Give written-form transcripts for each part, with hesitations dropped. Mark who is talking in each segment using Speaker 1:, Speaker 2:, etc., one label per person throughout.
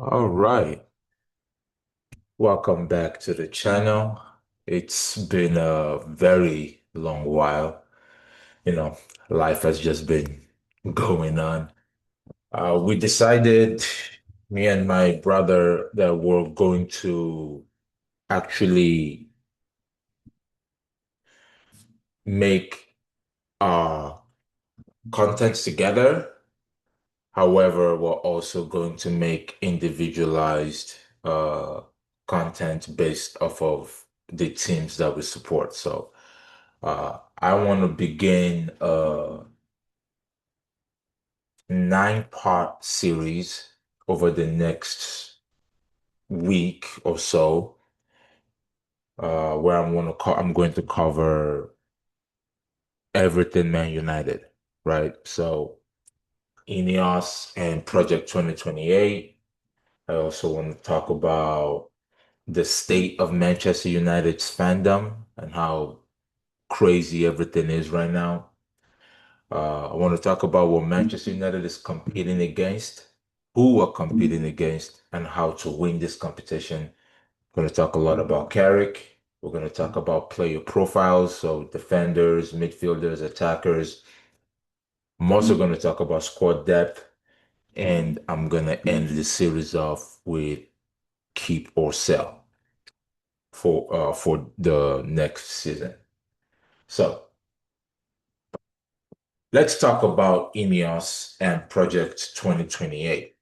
Speaker 1: All right. Welcome back to the channel. It's been a very long while. You know, life has just been going on. We decided, me and my brother, that we're going to actually make uh contents together. However, we're also going to make individualized content based off of the teams that we support. So I want to begin a 9-part series over the next week or so, where I'm going to cover everything Man United, right? So INEOS and Project 2028. I also want to talk about the state of Manchester United's fandom and how crazy everything is right now. I want to talk about what Manchester United is competing against, who we're competing against, and how to win this competition. We're going to talk a lot about Carrick. We're going to talk about player profiles, so defenders, midfielders, attackers. I'm also going to talk about squad depth, and I'm going to end the series off with keep or sell for the next season. So let's talk about INEOS and Project 2028.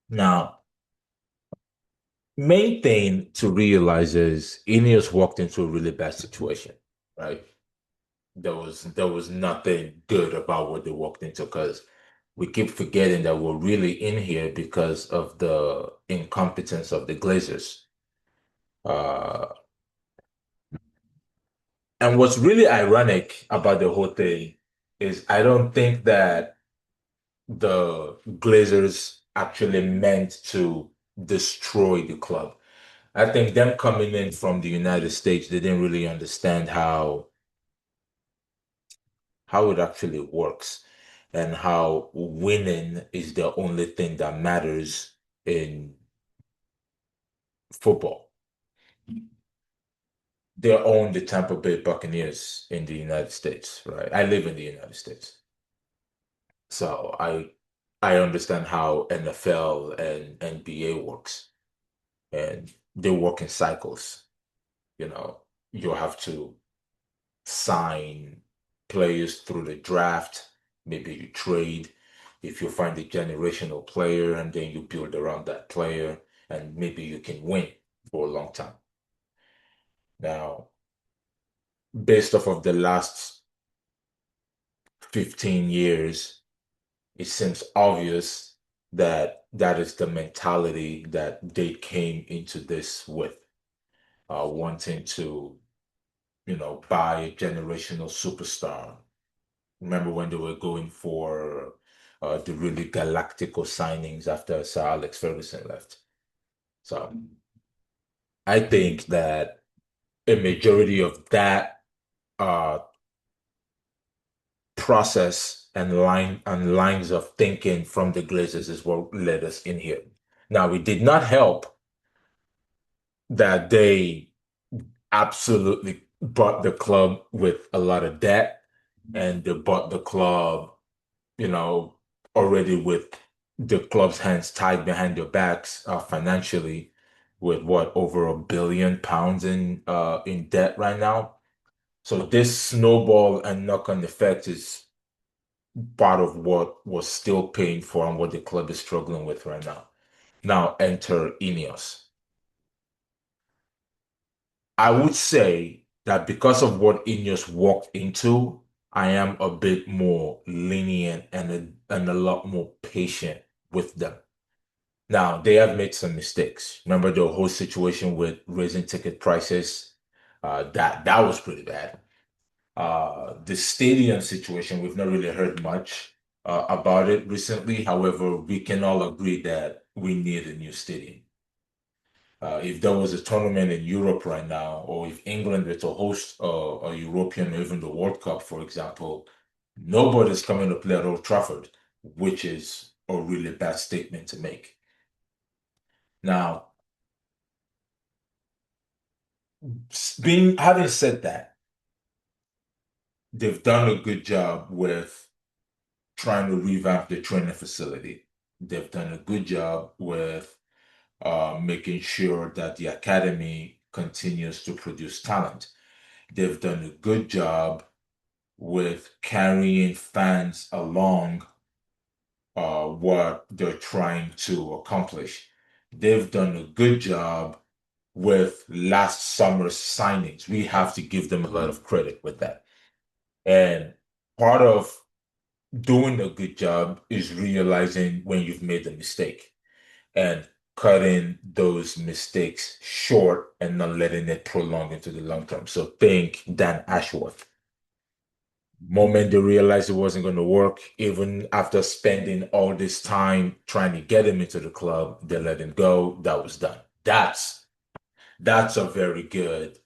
Speaker 1: Now, main thing to realize is INEOS walked into a really bad situation, right? There was nothing good about what they walked into because we keep forgetting that we're really in here because of the incompetence of the Glazers. Uh, and what's really ironic about the whole thing is I don't think that the Glazers actually meant to destroy the club. I think them coming in from the United States, they didn't really understand how it actually works and how winning is the only thing that matters in football. They own the Tampa Bay Buccaneers in the United States, right? I live in the United States. So I understand how NFL and NBA works. And they work in cycles. You know, you have to sign players through the draft. Maybe you trade if you find a generational player and then you build around that player and maybe you can win for a long time. Now, based off of the last 15 years, it seems obvious that that is the mentality that they came into this with, wanting to, buy a generational superstar. Remember when they were going for the really galactical signings after Sir Alex Ferguson left? So I think that a majority of that uh, process and lines of thinking from the Glazers is what led us in here. Now, it did not help that they absolutely bought the club with a lot of debt, and they bought the club, you know, already with the club's hands tied behind their backs financially, with what, over £1 billion in debt right now. So this snowball and knock-on effect is part of what was still paying for and what the club is struggling with right now. Now enter INEOS. I would say that because of what INEOS walked into, I am a bit more lenient and a lot more patient with them. Now, they have made some mistakes. Remember the whole situation with raising ticket prices? That was pretty bad. The stadium situation, we've not really heard much about it recently. However, we can all agree that we need a new stadium. If there was a tournament in Europe right now, or if England were to host a European or even the World Cup, for example, nobody's coming to play at Old Trafford, which is a really bad statement to make. Now, being having said that, they've done a good job with trying to revamp the training facility. They've done a good job with making sure that the academy continues to produce talent. They've done a good job with carrying fans along what they're trying to accomplish. They've done a good job with last summer's signings. We have to give them a lot of credit with that. And part of doing a good job is realizing when you've made a mistake and cutting those mistakes short and not letting it prolong into the long term. So think Dan Ashworth. Moment they realized it wasn't going to work, even after spending all this time trying to get him into the club, they let him go. That was done. That's a very good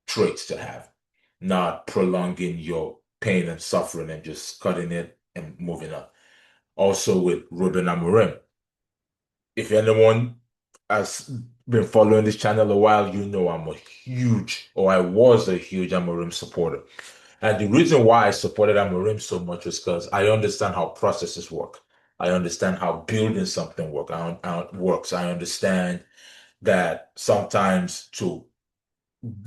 Speaker 1: trait to have, not prolonging your pain and suffering and just cutting it and moving on. Also with Ruben Amorim, if anyone has been following this channel a while, you know I'm a huge, or I was a huge Amorim supporter. And the reason why I supported Amorim so much was because I understand how processes work. I understand how building something works. I understand that sometimes to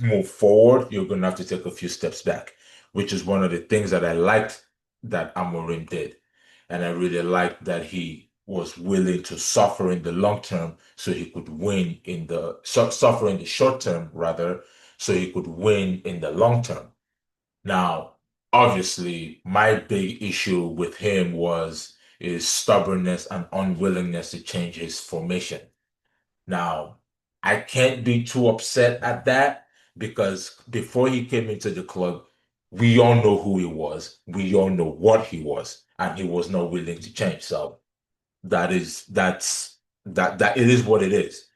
Speaker 1: move forward, you're going to have to take a few steps back, which is one of the things that I liked that Amorim did. And I really liked that he was willing to suffer in the long term so he could win suffer in the short term rather, so he could win in the long term. Now, obviously, my big issue with him was his stubbornness and unwillingness to change his formation. Now, I can't be too upset at that because before he came into the club, we all know who he was. We all know what he was, and he was not willing to change. So that it is what it is.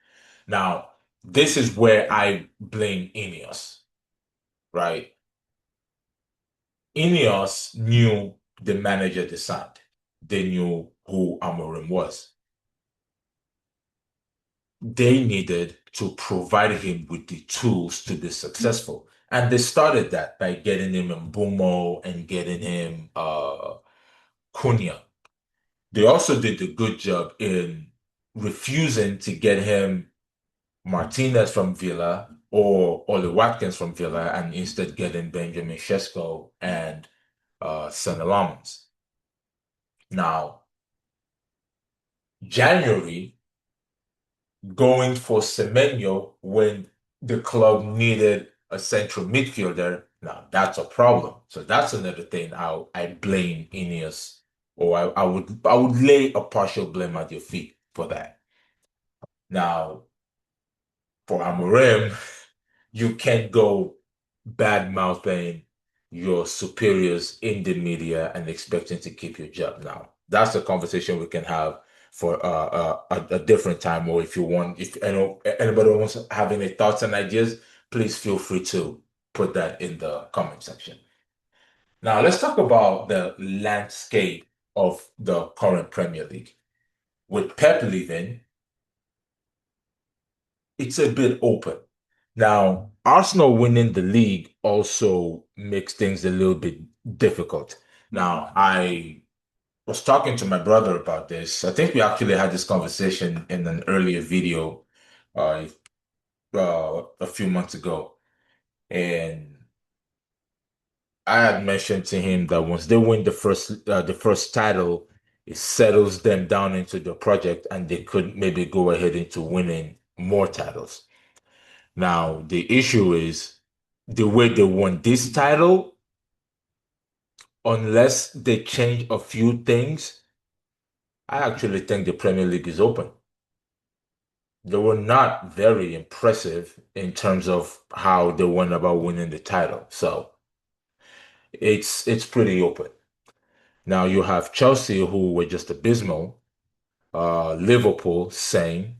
Speaker 1: Now, this is where I blame INEOS, right? INEOS knew the manager they signed. They knew who Amorim was. They needed to provide him with the tools to be successful. And they started that by getting him Mbumo and getting him Cunha. They also did a good job in refusing to get him Martinez from Villa or Oli Watkins from Villa and instead getting Benjamin Sesko and Son Lamons. Now, January going for Semenyo when the club needed a central midfielder. Now that's a problem. So that's another thing I blame Ineos, or I would lay a partial blame at your feet for that. Now for Amorim, you can't go bad mouthing your superiors in the media and expecting to keep your job now. That's a conversation we can have for a different time. Or if you want, if anybody wants to have any thoughts and ideas, please feel free to put that in the comment section. Now, let's talk about the landscape of the current Premier League. With Pep leaving, it's a bit open. Now, Arsenal winning the league also makes things a little bit difficult. Now, I was talking to my brother about this. I think we actually had this conversation in an earlier video uh, a few months ago. And I had mentioned to him that once they win the first title, it settles them down into the project and they could maybe go ahead into winning more titles. Now, the issue is the way they won this title, unless they change a few things, I actually think the Premier League is open. They were not very impressive in terms of how they went about winning the title. So it's pretty open. Now you have Chelsea who were just abysmal, Liverpool same,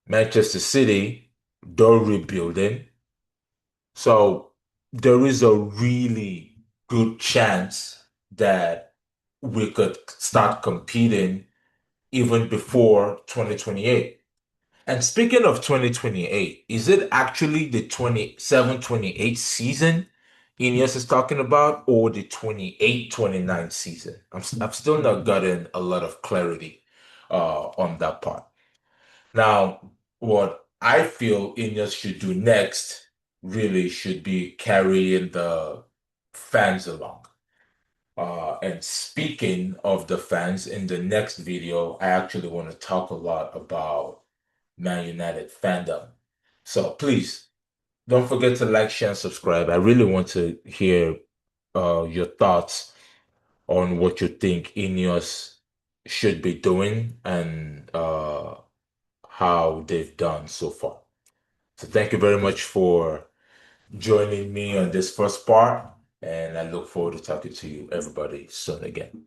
Speaker 1: Manchester City, they're rebuilding. So there is a really good chance that we could start competing even before 2028. And speaking of 2028, is it actually the 27-28 season INEOS is talking about, or the 28-29 season? I've still not gotten a lot of clarity on that part. Now, what I feel INEOS should do next really should be carrying the fans along. And speaking of the fans, in the next video, I actually want to talk a lot about Man United fandom. So please don't forget to like, share, and subscribe. I really want to hear your thoughts on what you think INEOS should be doing and how they've done so far. So thank you very much for joining me on this first part, and I look forward to talking to you everybody soon again.